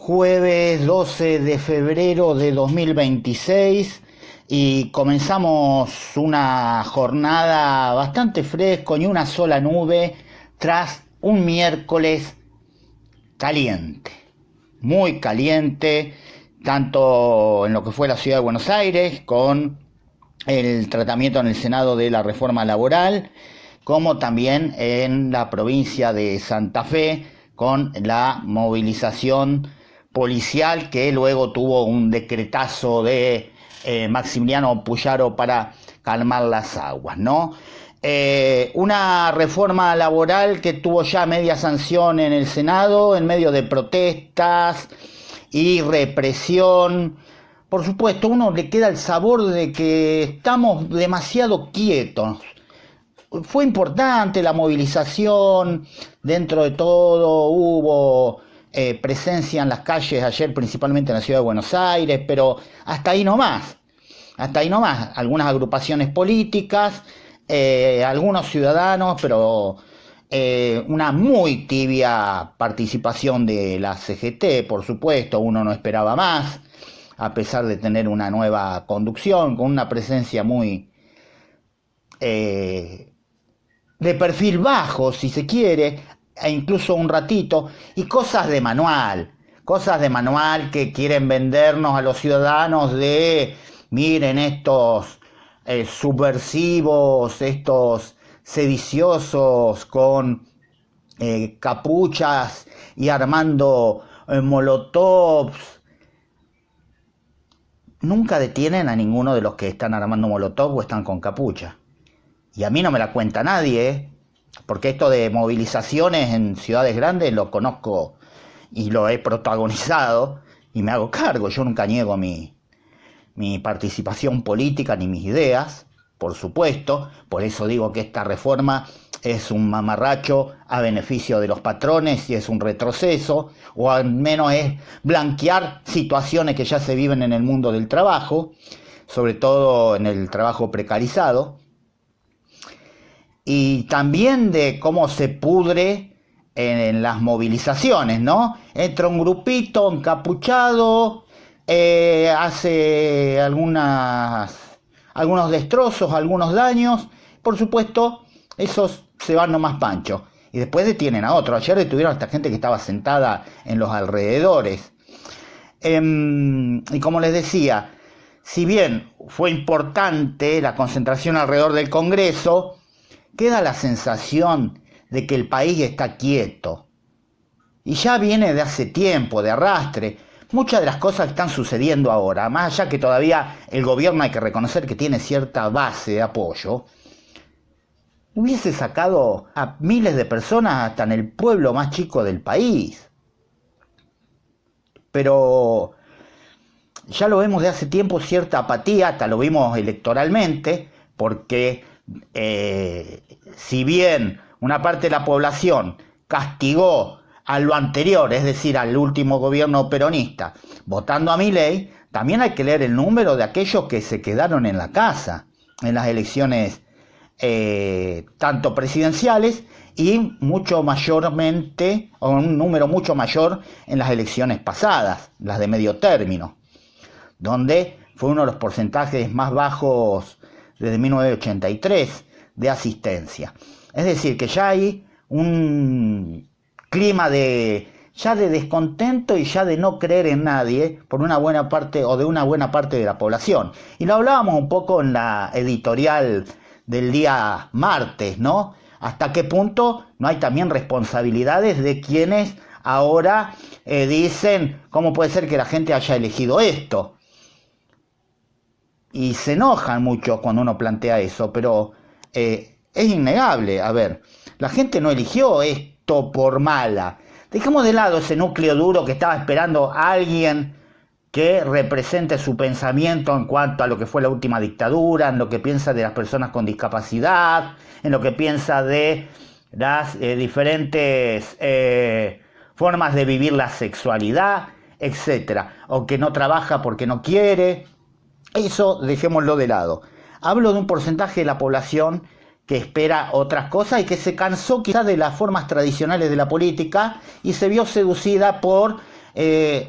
Jueves 12 de febrero de 2026 y comenzamos una jornada bastante fresco y una sola nube tras un miércoles caliente, muy caliente, tanto en lo que fue la ciudad de Buenos Aires con el tratamiento en el Senado de la reforma laboral, como también en la provincia de Santa Fe con la movilización policial que luego tuvo un decretazo de Maximiliano Puyaro para calmar las aguas, ¿no? Una reforma laboral que tuvo ya media sanción en el Senado en medio de protestas y represión. Por supuesto, uno le queda el sabor de que estamos demasiado quietos. Fue importante la movilización, dentro de todo hubo presencia en las calles ayer, principalmente en la ciudad de Buenos Aires, pero hasta ahí nomás, algunas agrupaciones políticas, algunos ciudadanos, pero una muy tibia participación de la CGT, por supuesto, uno no esperaba más, a pesar de tener una nueva conducción, con una presencia muy de perfil bajo, si se quiere, e incluso un ratito, y cosas de manual que quieren vendernos a los ciudadanos de, miren estos subversivos, estos sediciosos con capuchas y armando molotovs. Nunca detienen a ninguno de los que están armando molotov o están con capucha. Y a mí no me la cuenta nadie, porque esto de movilizaciones en ciudades grandes lo conozco y lo he protagonizado y me hago cargo. Yo nunca niego mi participación política ni mis ideas, por supuesto. Por eso digo que esta reforma es un mamarracho a beneficio de los patrones y es un retroceso, o al menos es blanquear situaciones que ya se viven en el mundo del trabajo, sobre todo en el trabajo precarizado. Y también de cómo se pudre en las movilizaciones, ¿no? Entra un grupito encapuchado, hace algunos destrozos, algunos daños, por supuesto, esos se van nomás pancho. Y después detienen a otro. Ayer detuvieron a esta gente que estaba sentada en los alrededores. Y como les decía, si bien fue importante la concentración alrededor del Congreso, queda la sensación de que el país está quieto. Y ya viene de hace tiempo, de arrastre. Muchas de las cosas están sucediendo ahora, más allá que todavía el gobierno hay que reconocer que tiene cierta base de apoyo. Hubiese sacado a miles de personas hasta en el pueblo más chico del país. Pero ya lo vemos de hace tiempo, cierta apatía, hasta lo vimos electoralmente, porque si bien una parte de la población castigó a lo anterior, es decir, al último gobierno peronista, votando a Milei, también hay que leer el número de aquellos que se quedaron en la casa en las elecciones tanto presidenciales y mucho mayormente, o un número mucho mayor en las elecciones pasadas, las de medio término, donde fue uno de los porcentajes más bajos desde 1983 de asistencia. Es decir, que ya hay un clima de descontento y ya de no creer en nadie por una buena parte o de una buena parte de la población. Y lo hablábamos un poco en la editorial del día martes, ¿no? Hasta qué punto no hay también responsabilidades de quienes ahora dicen cómo puede ser que la gente haya elegido esto. Y se enojan mucho cuando uno plantea eso, pero es innegable. A ver, la gente no eligió esto por mala. Dejemos de lado ese núcleo duro que estaba esperando a alguien que represente su pensamiento en cuanto a lo que fue la última dictadura, en lo que piensa de las personas con discapacidad, en lo que piensa de las diferentes formas de vivir la sexualidad, etc. O que no trabaja porque no quiere. Eso dejémoslo de lado. Hablo de un porcentaje de la población que espera otras cosas y que se cansó quizás de las formas tradicionales de la política y se vio seducida por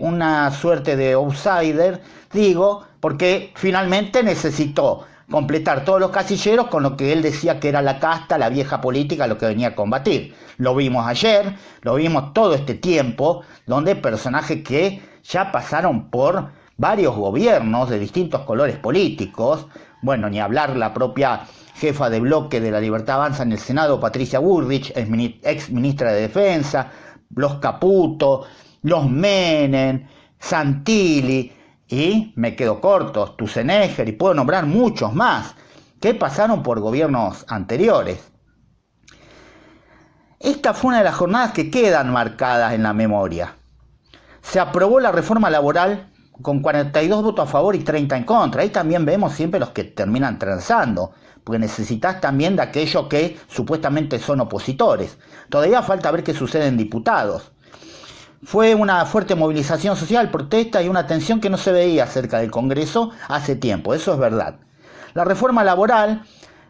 una suerte de outsider, digo, porque finalmente necesitó completar todos los casilleros con lo que él decía que era la casta, la vieja política, lo que venía a combatir. Lo vimos ayer, lo vimos todo este tiempo, donde personajes que ya pasaron por varios gobiernos de distintos colores políticos, bueno, ni hablar la propia jefa de bloque de la Libertad Avanza en el Senado, Patricia Bullrich, ex ministra de Defensa, los Caputo, los Menem, Santilli, y me quedo corto, Sturzenegger, y puedo nombrar muchos más que pasaron por gobiernos anteriores. Esta fue una de las jornadas que quedan marcadas en la memoria. Se aprobó la reforma laboral con 42 votos a favor y 30 en contra. Ahí también vemos siempre los que terminan transando, porque necesitas también de aquellos que supuestamente son opositores. Todavía falta ver qué sucede en diputados. Fue una fuerte movilización social, protesta y una tensión que no se veía cerca del Congreso hace tiempo, eso es verdad. La reforma laboral,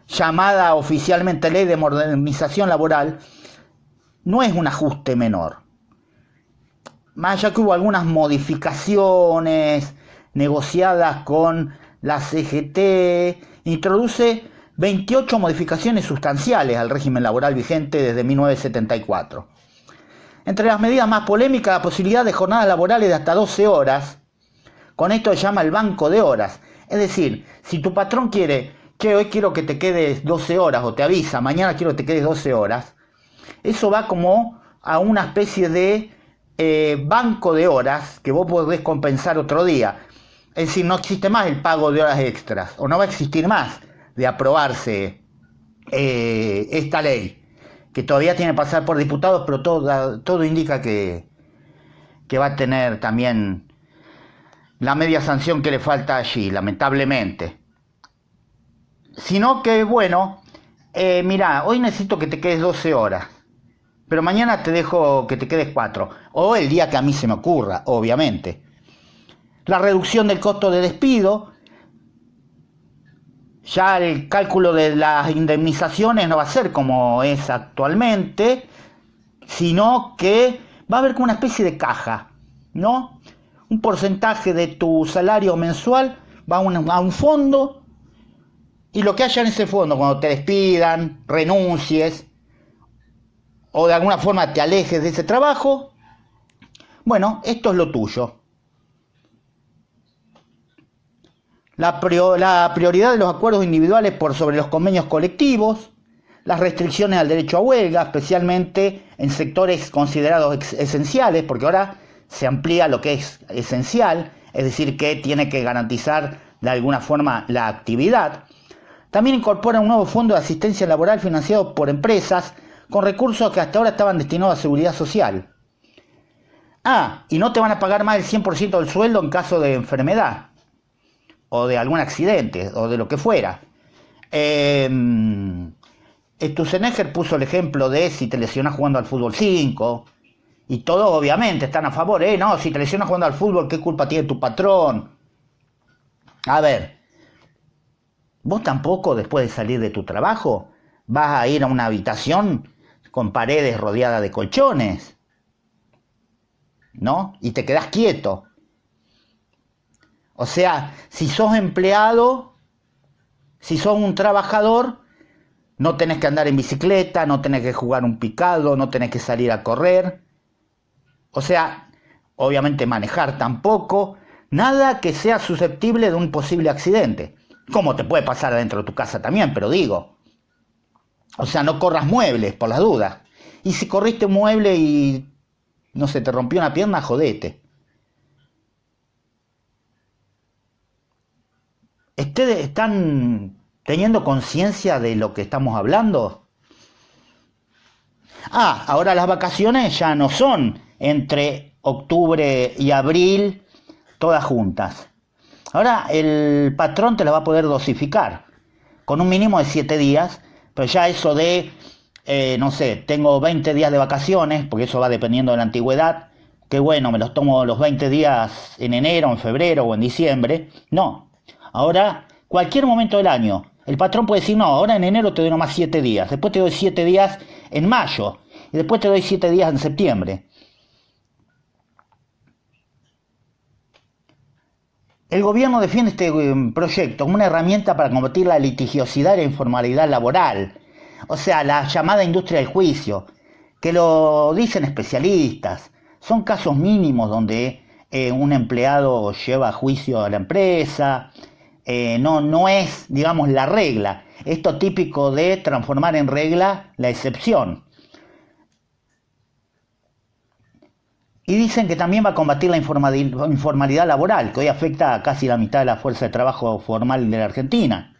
llamada oficialmente Ley de Modernización Laboral, no es un ajuste menor. Más allá que hubo algunas modificaciones negociadas con la CGT, introduce 28 modificaciones sustanciales al régimen laboral vigente desde 1974. Entre las medidas más polémicas, la posibilidad de jornadas laborales de hasta 12 horas. Con esto se llama el banco de horas. Es decir, si tu patrón quiere que hoy quiero que te quedes 12 horas o te avisa, mañana quiero que te quedes 12 horas, eso va como a una especie de banco de horas que vos podés compensar otro día. Es decir, no existe más el pago de horas extras, o no va a existir más de aprobarse esta ley, que todavía tiene que pasar por diputados, pero todo indica que va a tener también la media sanción que le falta allí, lamentablemente. Sino que, bueno, mirá, hoy necesito que te quedes 12 horas, pero mañana te dejo que te quedes 4, o el día que a mí se me ocurra, obviamente. La reducción del costo de despido, ya el cálculo de las indemnizaciones no va a ser como es actualmente, sino que va a haber como una especie de caja, ¿no? Un porcentaje de tu salario mensual va a un fondo, y lo que haya en ese fondo, cuando te despidan, renuncies, o de alguna forma te alejes de ese trabajo, bueno, esto es lo tuyo. La prioridad de los acuerdos individuales por sobre los convenios colectivos, las restricciones al derecho a huelga, especialmente en sectores considerados esenciales, porque ahora se amplía lo que es esencial, es decir, que tiene que garantizar de alguna forma la actividad. También incorpora un nuevo fondo de asistencia laboral financiado por empresas con recursos que hasta ahora estaban destinados a seguridad social. Y no te van a pagar más del 100% del sueldo en caso de enfermedad, o de algún accidente, o de lo que fuera. Sturzenegger puso el ejemplo de si te lesionas jugando al fútbol 5, y todos obviamente están a favor, no, si te lesionas jugando al fútbol, ¿qué culpa tiene tu patrón? A ver, vos tampoco después de salir de tu trabajo vas a ir a una habitación con paredes rodeadas de colchones, ¿no? Y te quedás quieto. O sea, si sos empleado, si sos un trabajador, no tenés que andar en bicicleta, no tenés que jugar un picado, no tenés que salir a correr. O sea, obviamente manejar tampoco, nada que sea susceptible de un posible accidente. Como te puede pasar adentro de tu casa también, pero digo. O sea, no corras muebles por las dudas. Y si corriste un mueble y no se te rompió una pierna, jodete. ¿Ustedes están teniendo conciencia de lo que estamos hablando? Ahora las vacaciones ya no son entre octubre y abril todas juntas. Ahora el patrón te la va a poder dosificar con un mínimo de 7 días, pero ya eso de, no sé, tengo 20 días de vacaciones, porque eso va dependiendo de la antigüedad, que bueno, me los tomo los 20 días en enero, en febrero o en diciembre. No, ahora cualquier momento del año, el patrón puede decir, no, ahora en enero te doy nomás 7 días, después te doy 7 días en mayo, y después te doy 7 días en septiembre. El gobierno defiende este proyecto como una herramienta para combatir la litigiosidad y la informalidad laboral, o sea, la llamada industria del juicio, que lo dicen especialistas. Son casos mínimos donde un empleado lleva a juicio a la empresa, no es, digamos, la regla. Esto típico de transformar en regla la excepción. Y dicen que también va a combatir la informalidad laboral, que hoy afecta a casi la mitad de la fuerza de trabajo formal de la Argentina.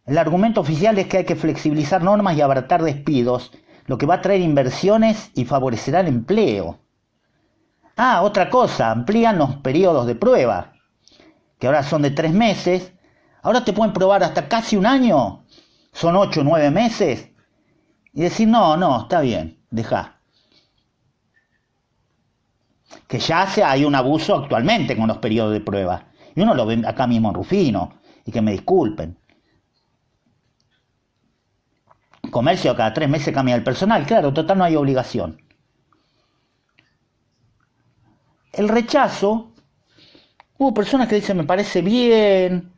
El argumento oficial es que hay que flexibilizar normas y abaratar despidos, lo que va a traer inversiones y favorecerá el empleo. Ah, otra cosa, amplían los periodos de prueba, que ahora son de 3 meses. Ahora te pueden probar hasta casi un año. Son 8 o 9 meses. Y decir, no, está bien, dejá. Que ya hay un abuso actualmente con los periodos de prueba. Y uno lo ve acá mismo en Rufino. Y que me disculpen. Comercio cada 3 meses cambia el personal. Claro, total no hay obligación. El rechazo. Hubo personas que dicen, me parece bien.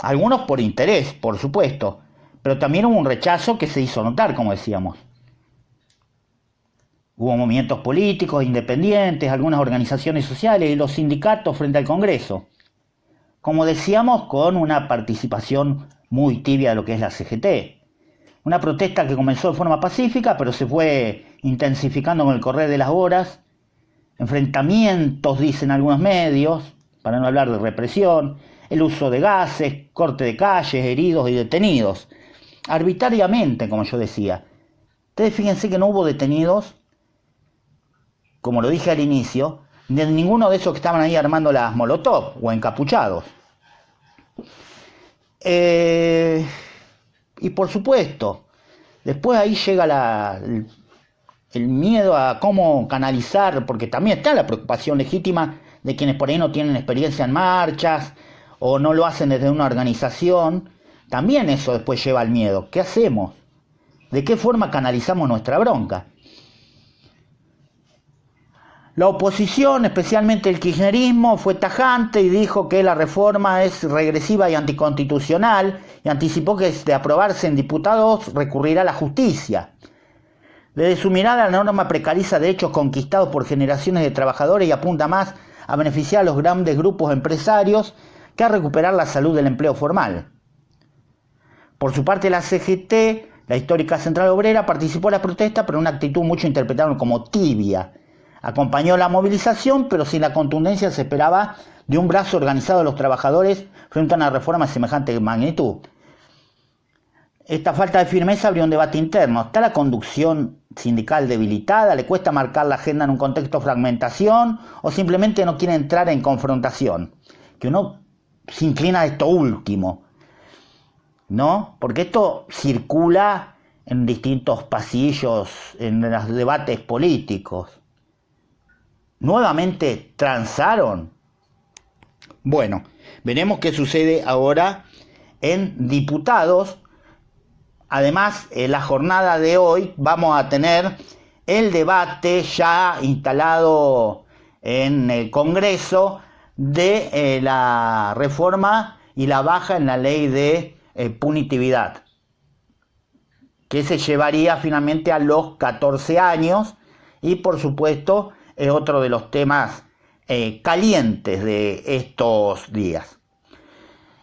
Algunos por interés, por supuesto. Pero también hubo un rechazo que se hizo notar, como decíamos. Hubo movimientos políticos, independientes, algunas organizaciones sociales y los sindicatos frente al Congreso. Como decíamos, con una participación muy tibia de lo que es la CGT. Una protesta que comenzó de forma pacífica, pero se fue intensificando con el correr de las horas. Enfrentamientos, dicen algunos medios, para no hablar de represión, el uso de gases, corte de calles, heridos y detenidos. Arbitrariamente, como yo decía. Ustedes fíjense que no hubo detenidos, como lo dije al inicio, de ninguno de esos que estaban ahí armando las molotov o encapuchados. Y por supuesto, después ahí llega el miedo a cómo canalizar, porque también está la preocupación legítima de quienes por ahí no tienen experiencia en marchas o no lo hacen desde una organización. También eso después lleva al miedo. ¿Qué hacemos? ¿De qué forma canalizamos nuestra bronca? La oposición, especialmente el kirchnerismo, fue tajante y dijo que la reforma es regresiva y anticonstitucional y anticipó que de aprobarse en diputados recurrirá a la justicia. Desde su mirada, la norma precariza derechos conquistados por generaciones de trabajadores y apunta más a beneficiar a los grandes grupos empresarios que a recuperar la salud del empleo formal. Por su parte, la CGT, la histórica Central Obrera, participó en la protesta, pero en una actitud mucho interpretada como tibia. Acompañó la movilización, pero sin la contundencia se esperaba de un brazo organizado de los trabajadores frente a una reforma de semejante magnitud. Esta falta de firmeza abrió un debate interno. ¿Está la conducción sindical debilitada? ¿Le cuesta marcar la agenda en un contexto de fragmentación? ¿O simplemente no quiere entrar en confrontación? Que uno se inclina a esto último, ¿no? Porque esto circula en distintos pasillos, en los debates políticos. ¿Nuevamente transaron? Bueno, veremos qué sucede ahora en diputados. Además, en la jornada de hoy vamos a tener el debate ya instalado en el Congreso de la reforma y la baja en la ley de punitividad, que se llevaría finalmente a los 14 años y por supuesto es otro de los temas calientes de estos días.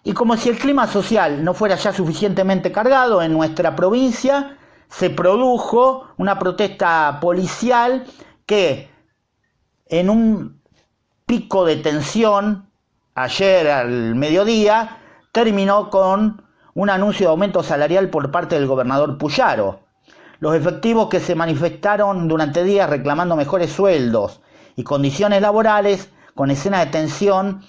Y como si el clima social no fuera ya suficientemente cargado, en nuestra provincia se produjo una protesta policial que en un pico de tensión ayer al mediodía terminó con un anuncio de aumento salarial por parte del gobernador Puyaro. Los efectivos que se manifestaron durante días reclamando mejores sueldos y condiciones laborales con escenas de tensión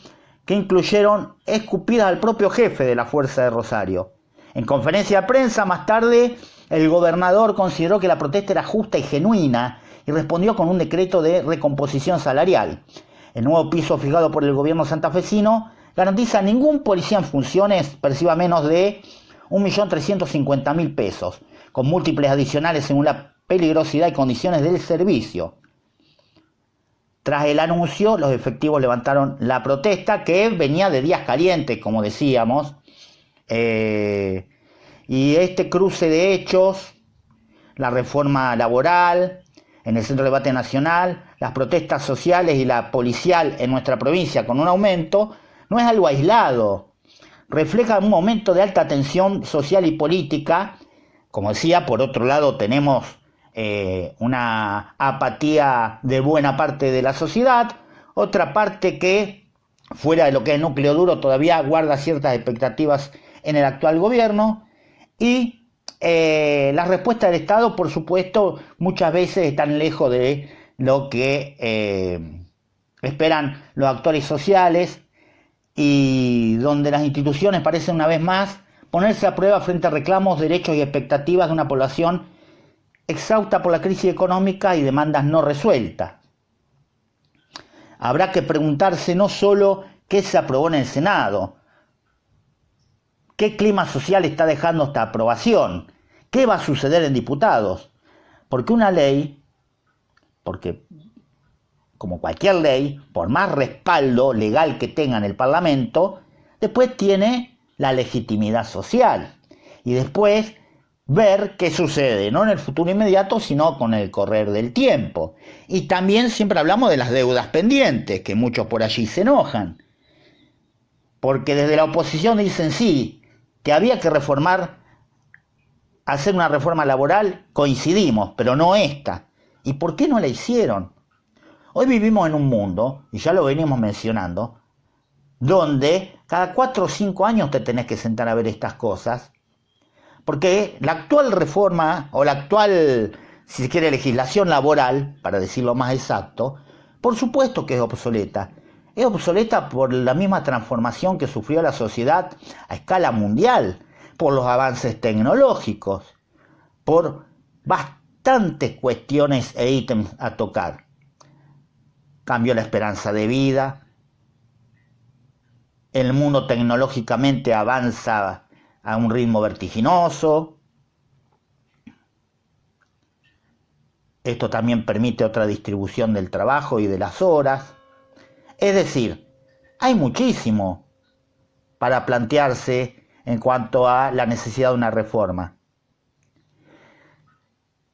que incluyeron escupidas al propio jefe de la Fuerza de Rosario. En conferencia de prensa más tarde, el gobernador consideró que la protesta era justa y genuina y respondió con un decreto de recomposición salarial. El nuevo piso fijado por el gobierno santafesino garantiza a ningún policía en funciones perciba menos de 1.350.000 pesos, con múltiples adicionales según la peligrosidad y condiciones del servicio. Tras el anuncio, los efectivos levantaron la protesta, que venía de días calientes, como decíamos, y este cruce de hechos, la reforma laboral en el centro de debate nacional, las protestas sociales y la policial en nuestra provincia con un aumento, no es algo aislado. Refleja un momento de alta tensión social y política. Como decía, por otro lado tenemos una apatía de buena parte de la sociedad, otra parte que, fuera de lo que es núcleo duro, todavía guarda ciertas expectativas en el actual gobierno, y las respuestas del Estado, por supuesto, muchas veces están lejos de lo que esperan los actores sociales, y donde las instituciones parecen una vez más ponerse a prueba frente a reclamos, derechos y expectativas de una población exhausta por la crisis económica y demandas no resueltas. Habrá que preguntarse no solo qué se aprobó en el Senado, qué clima social está dejando esta aprobación, qué va a suceder en diputados, porque una ley, como cualquier ley, por más respaldo legal que tenga en el Parlamento, después tiene la legitimidad social. Y después ver qué sucede, no en el futuro inmediato, sino con el correr del tiempo. Y también siempre hablamos de las deudas pendientes, que muchos por allí se enojan. Porque desde la oposición dicen sí, que había que reformar, hacer una reforma laboral, coincidimos, pero no esta. ¿Y por qué no la hicieron? Hoy vivimos en un mundo, y ya lo venimos mencionando, donde cada 4 o 5 años te tenés que sentar a ver estas cosas, porque la actual reforma, o la actual, si se quiere, legislación laboral, para decirlo más exacto, por supuesto que es obsoleta. Es obsoleta por la misma transformación que sufrió la sociedad a escala mundial, por los avances tecnológicos, por bastantes cuestiones e ítems a tocar. Cambió la esperanza de vida, el mundo tecnológicamente avanza a un ritmo vertiginoso. Esto también permite otra distribución del trabajo y de las horas. Es decir, hay muchísimo para plantearse en cuanto a la necesidad de una reforma.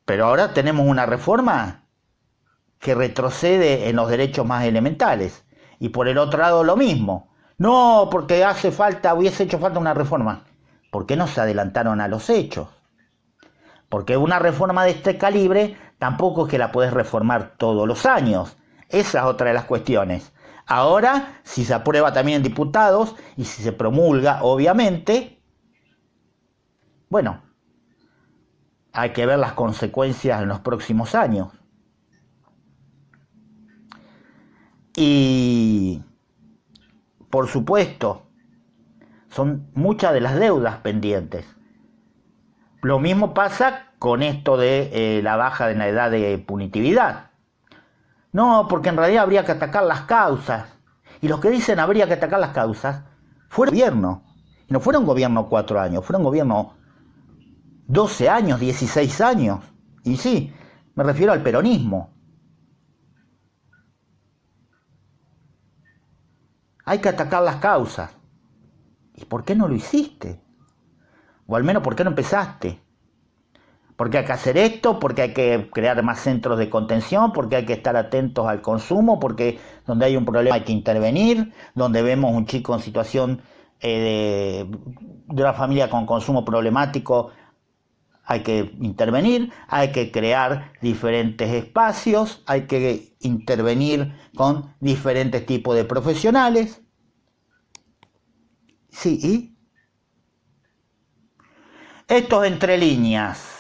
Pero ahora tenemos una reforma que retrocede en los derechos más elementales. Y por el otro lado lo mismo. No, porque hubiese hecho falta una reforma. ¿Por qué no se adelantaron a los hechos? Porque una reforma de este calibre tampoco es que la podés reformar todos los años. Esa es otra de las cuestiones. Ahora, si se aprueba también en diputados y si se promulga, obviamente, bueno, hay que ver las consecuencias en los próximos años. Y, por supuesto, son muchas de las deudas pendientes. Lo mismo pasa con esto de la baja de la edad de punitividad. No, porque en realidad habría que atacar las causas. Y los que dicen habría que atacar las causas fueron gobierno. Y no fueron gobierno 4 años, fueron gobierno 12 años, 16 años. Y sí, me refiero al peronismo. Hay que atacar las causas. ¿Y por qué no lo hiciste? O al menos, ¿por qué no empezaste? Porque hay que hacer esto, porque hay que crear más centros de contención, porque hay que estar atentos al consumo, porque donde hay un problema hay que intervenir, donde vemos un chico en situación de una familia con consumo problemático, hay que intervenir, hay que crear diferentes espacios, hay que intervenir con diferentes tipos de profesionales. Sí, ¿y? Esto es Entre Líneas.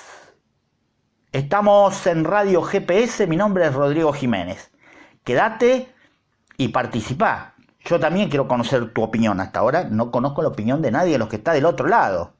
Estamos en Radio GPS, mi nombre es Rodrigo Jiménez. Quédate y participá. Yo también quiero conocer tu opinión. Hasta ahora no conozco la opinión de nadie de los que está del otro lado.